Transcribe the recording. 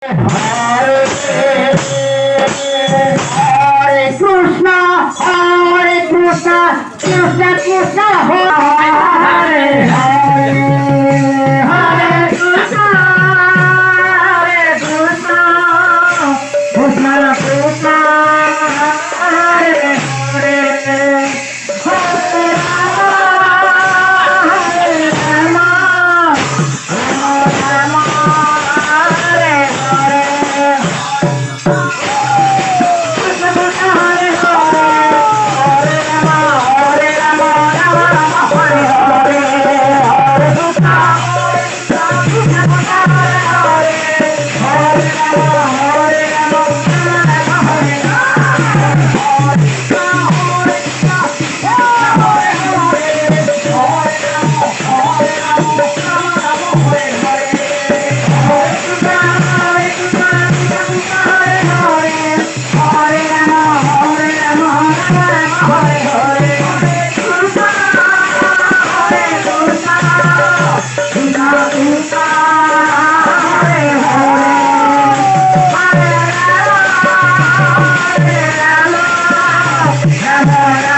Hare Hare Krishna, Krishna Krishna, Hare Hare, Hare Krishna, Krishna Krishna, Hare Hare, Hare Rama, Rama Rama, Hare Hare. Hare